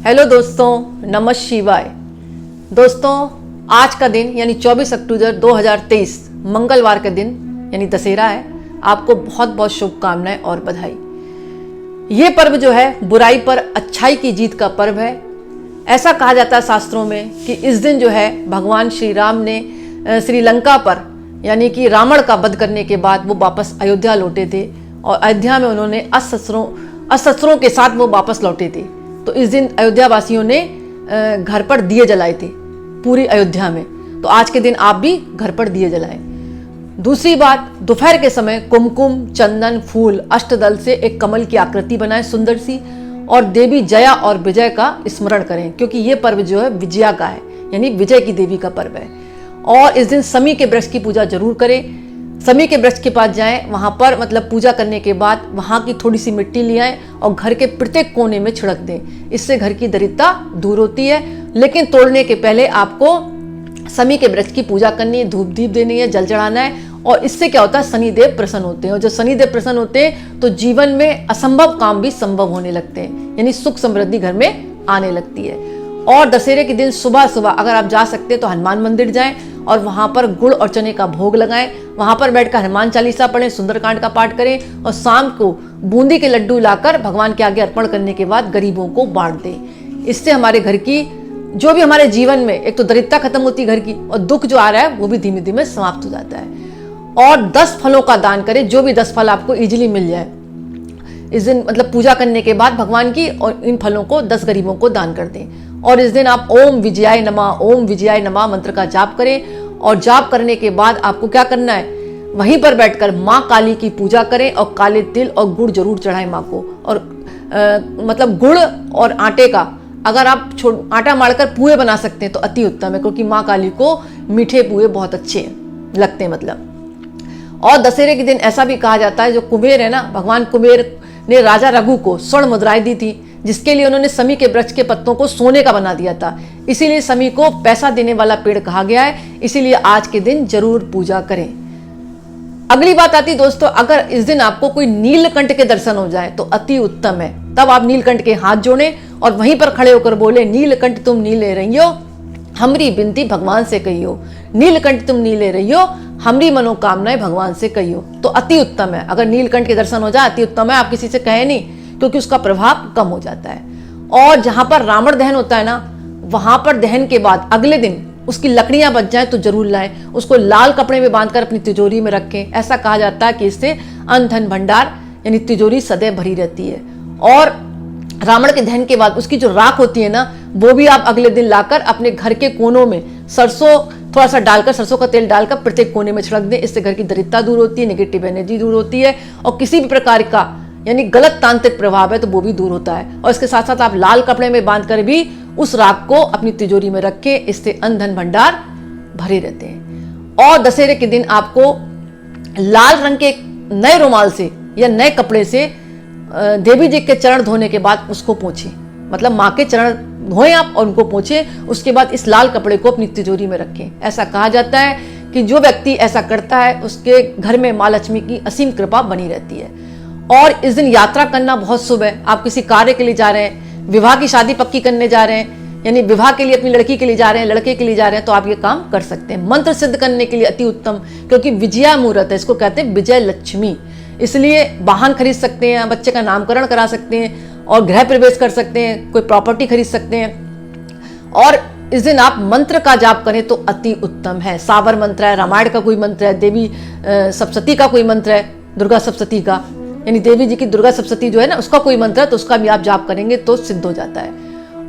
Hello दोस्तों, नमः शिवाय। दोस्तों, आज का दिन यानी 24 अक्टूबर 2023 मंगलवार का दिन यानी दशहरा है। आपको बहुत बहुत शुभकामनाएं और बधाई। ये पर्व जो है बुराई पर अच्छाई की जीत का पर्व है। ऐसा कहा जाता है शास्त्रों में कि इस दिन जो है भगवान श्री राम ने श्रीलंका पर यानी कि रावण का वध करने के बाद वो वापस अयोध्या लौटे थे और अयोध्या में उन्होंने अस्त्रों के साथ वो वापस लौटे थे। तो इस दिन अयोध्या वासियों ने घर पर दिए जलाए थे पूरी अयोध्या में। तो आज के दिन आप भी घर पर दिए जलाएं। दूसरी बात, दोपहर के समय कुमकुम, चंदन, फूल, अष्टदल से एक कमल की आकृति बनाएं सुंदर सी, और देवी जया और विजय का स्मरण करें, क्योंकि ये पर्व जो है विजया का है यानी विजय की देवी का पर्व है। और इस दिन समी के वृक्ष की पूजा जरूर करें। समी के वृक्ष के पास जाएं, वहां पर मतलब पूजा करने के बाद वहां की थोड़ी सी मिट्टी ले आएं और घर के प्रत्येक कोने में छिड़क दें। इससे घर की दरिद्रता दूर होती है। लेकिन तोड़ने के पहले आपको समी के वृक्ष की पूजा करनी है, धूप दीप देनी है, जल चढ़ाना है। और इससे क्या होता है, शनिदेव प्रसन्न होते हैं, और जब शनिदेव प्रसन्न होते हैं तो जीवन में असंभव काम भी संभव होने लगते हैं, यानी सुख समृद्धि घर में आने लगती है। और दशहरे के दिन सुबह सुबह अगर आप जा सकते हैं तो हनुमान मंदिर जाएं और वहां पर गुड़ और चने का भोग लगाएं। वहां पर बैठकर हनुमान चालीसा पढ़ें, सुंदरकांड का पाठ करें और शाम को बूंदी के लड्डू लाकर भगवान के आगे अर्पण करने के बाद गरीबों को बांट दें। इससे हमारे घर की जो भी हमारे जीवन में एक तो दरिद्रता खत्म होती है घर की, और दुख जो आ रहा है वो भी धीमे धीमे समाप्त हो जाता है। और 10 फलों का दान करें, जो भी 10 फल आपको इजीली मिल जाए इस दिन, मतलब पूजा करने के बाद भगवान की, और इन फलों को 10 गरीबों को दान कर दें। और इस दिन आप ओम विजयाय नमः, ओम विजयाय नमः मंत्र का जाप करें। और जाप करने के बाद आपको क्या करना है, वहीं पर बैठकर माँ काली की पूजा करें और काले तिल और गुड़ जरूर चढ़ाएं माँ को। और मतलब गुड़ और आटे का अगर आप आटा मारकर पुए बना सकते हैं तो अति उत्तम है, क्योंकि माँ काली को मीठे पुए बहुत अच्छे लगते हैं मतलब। और दशहरे के दिन ऐसा भी कहा जाता है, जो कुबेर है ना, भगवान कुबेर ने राजा रघु को स्वर्ण मुद्राएं दी थी, जिसके लिए उन्होंने समी के वृक्ष के पत्तों को सोने का बना दिया था। इसीलिए समी को पैसा देने वाला पेड़ कहा गया है। इसीलिए आज के दिन जरूर पूजा करें। अगली बात आती है दोस्तों, अगर इस दिन आपको कोई नीलकंठ के दर्शन हो जाए तो अति उत्तम है। तब आप नीलकंठ के हाथ जोड़ें और वहीं पर खड़े होकर बोले, नीलकंठ तुम नीले रहियो, हमरी बिनती भगवान से कहियो। नीलकंठ तुम नीले रहियो, हमरी मनोकामनाएं भगवान से कहियो। तो अति उत्तम है। अगर नीलकंठ के दर्शन हो जाए अति उत्तम है। आप किसी से कहे नहीं, क्योंकि उसका प्रभाव कम हो जाता है। और जहां पर रावण दहन होता है ना, वहां पर दहन के बाद अगले दिन उसकी लकड़ियां बच जाए तो जरूर लाएं। उसको लाल कपड़े में बांधकर अपनी तिजोरी में रखें। ऐसा कहा जाता है कि इससे अन्न धन भंडार यानी तिजोरी सदैव भरी रहती है। और रावण के दहन के बाद उसकी जो राख होती है ना, वो भी आप अगले दिन लाकर अपने घर के कोनों में सरसों थोड़ा सा डालकर, सरसों का तेल डालकर प्रत्येक कोने में छिड़क दें। इससे घर की दरिद्रता दूर होती है, नेगेटिव एनर्जी दूर होती है, और किसी भी प्रकार का यानी गलत तांत्रिक प्रभाव है तो वो भी दूर होता है। और इसके साथ साथ आप लाल कपड़े में बांधकर भी उस राख को अपनी तिजोरी में रखें। इससे अन्न धन भंडार भरे रहते हैं। और दशहरे के दिन आपको लाल रंग के नए रुमाल से या नए कपड़े से देवी जी के चरण धोने के बाद उसको पोंछें, मतलब माँ के चरण धोएं आप और उनको पोंछें। उसके बाद इस लाल कपड़े को अपनी तिजोरी में रखें। ऐसा कहा जाता है कि जो व्यक्ति ऐसा करता है उसके घर में माँ लक्ष्मी की असीम कृपा बनी रहती है। और इस दिन यात्रा करना बहुत शुभ है। आप किसी कार्य के लिए जा रहे हैं, विवाह की शादी पक्की करने जा रहे हैं, यानी विवाह के लिए अपनी लड़की के लिए जा रहे हैं, लड़के के लिए जा रहे हैं, तो आप ये काम कर सकते हैं। मंत्र सिद्ध करने के लिए अति उत्तम, क्योंकि विजया मुहूर्त है, इसको कहते हैं विजय लक्ष्मी। इसलिए वाहन खरीद सकते हैं, बच्चे का नामकरण करा सकते हैं, और गृह प्रवेश कर सकते हैं, कोई प्रॉपर्टी खरीद सकते हैं। और इस दिन आप मंत्र का जाप करें तो अति उत्तम है। सावर मंत्र है, रामायण का कोई मंत्र है, देवी सप्तशती का कोई मंत्र है, दुर्गा सप्तशती का, यानी देवी जी की दुर्गा सप्तशती जो है ना, उसका कोई मंत्र है तो उसका भी आप जाप करेंगे तो सिद्ध हो जाता है।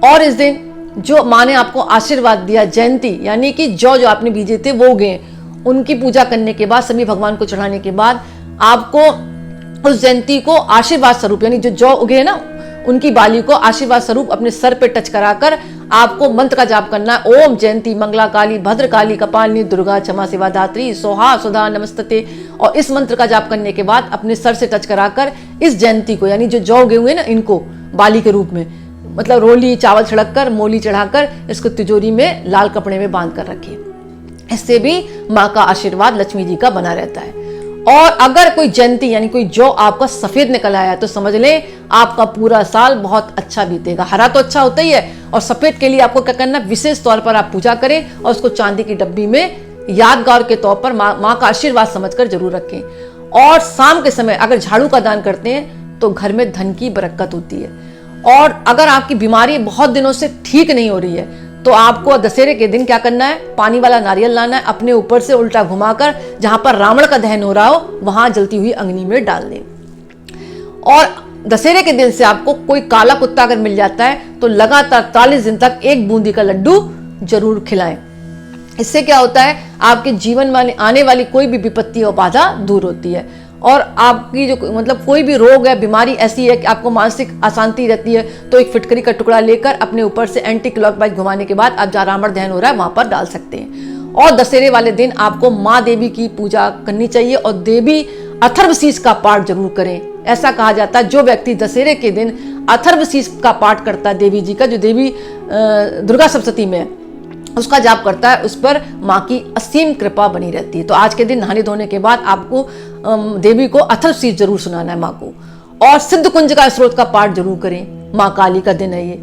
और इस दिन जो माँ ने आपको आशीर्वाद दिया, जयंती यानी कि जो आपने बीजे थे वो उगे, उनकी पूजा करने के बाद, सभी भगवान को चढ़ाने के बाद आपको उस जयंती को आशीर्वाद स्वरूप, यानी जो उगे है ना, उनकी बाली को आशीर्वाद स्वरूप अपने सर पे टच कराकर आपको मंत्र का जाप करना है। ओम जयंती मंगला काली भद्र काली कपालिनी दुर्गा क्षमा सेवा धात्री सोहा सुधा नमस्ते। और इस मंत्र का जाप करने के बाद अपने सर से टच कराकर इस जयंती को, यानी जो जौ उगे हुए ना, इनको बाली के रूप में, मतलब रोली चावल छिड़क कर, मोली चढ़ाकर इसको तिजोरी में लाल कपड़े में बांध कर रखिए। इससे भी माँ का आशीर्वाद लक्ष्मी जी का बना रहता है। और अगर कोई जयंती यानी कोई जौ आपका सफेद निकल आया तो समझ लें आपका पूरा साल बहुत अच्छा बीतेगा। हरा तो अच्छा होता ही है, और सफेद के लिए आपको क्या करना, विशेष तौर पर आप पूजा करें और उसको चांदी की डब्बी में यादगार के तौर पर माँ का आशीर्वाद समझकर जरूर रखें। और शाम के समय अगर झाड़ू का दान करते हैं तो घर में धन की बरकत होती है। और अगर आपकी बीमारी बहुत दिनों से ठीक नहीं हो रही है तो आपको दशहरे के दिन क्या करना है, पानी वाला नारियल लाना है, अपने ऊपर से उल्टा घुमाकर जहां पर रावण का दहन हो रहा हो वहां जलती हुई अग्नि में डाल दें। और दशहरे के दिन से आपको कोई काला कुत्ता अगर मिल जाता है तो लगातार 40 दिन तक एक बूंदी का लड्डू जरूर खिलाएं। इससे क्या होता है, आपके जीवन में आने वाली कोई भी विपत्ति और बाधा दूर होती है। और आपकी जो मतलब कोई भी रोग है, बीमारी ऐसी है कि आपको मानसिक अशांति रहती है तो एक फिटकरी का टुकड़ा लेकर अपने ऊपर से एंटी क्लॉकवाइज घुमाने के बाद आप जहाँ रावण दहन हो रहा है वहां पर डाल सकते हैं। और दशहरे वाले दिन आपको माँ देवी की पूजा करनी चाहिए और देवी अथर्वशीष का पाठ जरूर करें। ऐसा कहा जाता है जो व्यक्ति दशहरे के दिन अथर्वशीष का पाठ करता है, देवी जी का, जो देवी दुर्गा सप्तशती में उसका जाप करता है, उस पर माँ की असीम कृपा बनी रहती है। तो आज के दिन नहाने धोने के बाद आपको देवी को अथर्वशीष जरूर सुनाना है माँ को। और सिद्ध कुंज का स्रोत का पाठ जरूर करें, माँ काली का दिन है ये।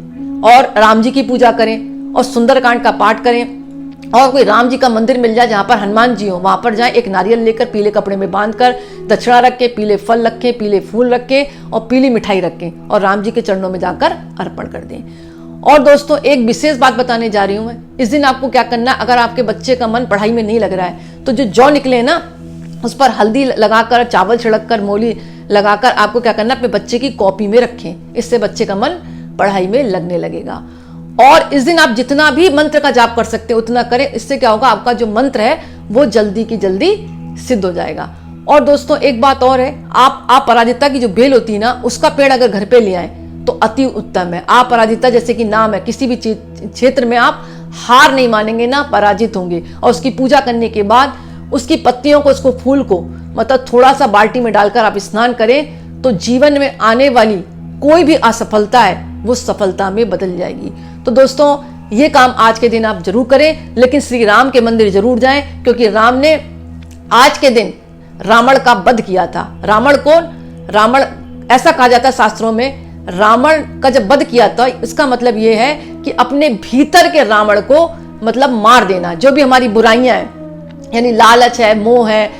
और राम जी की पूजा करें और सुंदरकांड का पाठ करें। और कोई राम जी का मंदिर मिल जाए जहां पर हनुमान जी हो, वहां पर जाएं, एक नारियल लेकर पीले कपड़े में बांधकर दक्षिणा रखें, पीले फल रखें, पीले फूल रखें और पीली मिठाई रखें और राम जी के चरणों में जाकर अर्पण कर दें। और दोस्तों एक विशेष बात बताने जा रही हूं मैं, इस दिन आपको क्या करना है, अगर आपके बच्चे का मन पढ़ाई में नहीं लग रहा है तो जो जौ निकले ना उस पर हल्दी लगाकर, चावल छिड़ककर, मोली लगाकर आपको क्या करना, अपने बच्चे की कॉपी में रखें। इससे बच्चे का मन पढ़ाई में लगने लगेगा। और इस दिन आप जितना भी मंत्र का जाप कर सकते हैं उतना करें। इससे क्या होगा, आपका जो मंत्र है वो जल्दी की जल्दी सिद्ध हो जाएगा। और दोस्तों एक बात और है, आप अपराजिता की जो बेल होती है ना उसका पेड़ अगर घर पे ले आए तो अति उत्तम है। अपराजिता जैसे कि नाम है, किसी भी क्षेत्र में आप हार नहीं मानेंगे ना, पराजित होंगे। और उसकी पूजा करने के बाद उसकी पत्तियों को, उसको फूल को मतलब थोड़ा सा बाल्टी में डालकर आप स्नान करें तो जीवन में आने वाली कोई भी असफलता है वो सफलता में बदल जाएगी। तो दोस्तों ये काम आज के दिन आप जरूर करें, लेकिन श्री राम के मंदिर जरूर जाएं, क्योंकि राम ने आज के दिन रावण का वध किया था। रावण कौन, रावण ऐसा कहा जाता है शास्त्रों में, रावण का जब वध किया था इसका मतलब ये है कि अपने भीतर के रावण को मतलब मार देना। जो भी हमारी बुराइयां हैं यानी लालच है, मोह है,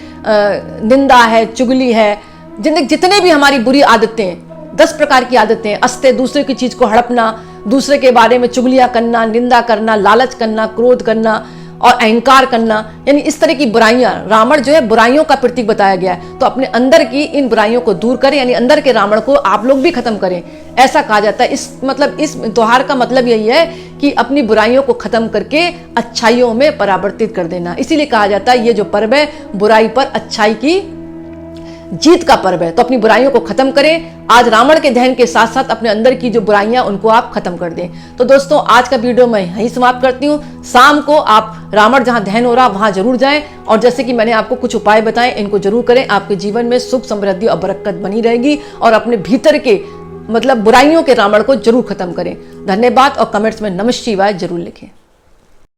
निंदा है, चुगली है, जितने भी हमारी बुरी आदतें हैं, 10 प्रकार की आदतें हैं, अस्ते दूसरे की चीज को हड़पना, दूसरे के बारे में चुगलियां करना, निंदा करना, लालच करना, क्रोध करना और अहंकार करना, यानी इस तरह की बुराइयां, रावण जो है बुराइयों का प्रतीक बताया गया है। तो अपने अंदर की इन बुराइयों को दूर करें, यानी अंदर के रावण को आप लोग भी खत्म करें, ऐसा कहा जाता है। इस त्योहार का मतलब यही है कि अपनी बुराइयों को खत्म करके अच्छाइयों में परावर्तित कर देना। इसीलिए कहा जाता है ये जो पर्व है बुराई पर अच्छाई की जीत का पर्व है। तो अपनी बुराइयों को खत्म करें। आज रावण के दहन के साथ साथ अपने अंदर की जो बुराइयां उनको आप खत्म कर दें। तो दोस्तों आज का वीडियो मैं यहीं समाप्त करती हूँ। शाम को आप रावण जहां दहन हो रहा वहां जरूर जाएं और जैसे कि मैंने आपको कुछ उपाय बताए इनको जरूर करें। आपके जीवन में सुख, समृद्धि और बरकत बनी रहेगी और अपने भीतर के मतलब बुराइयों के रावण को जरूर खत्म करें। धन्यवाद और कमेंट्स में नमः शिवाय जरूर लिखें।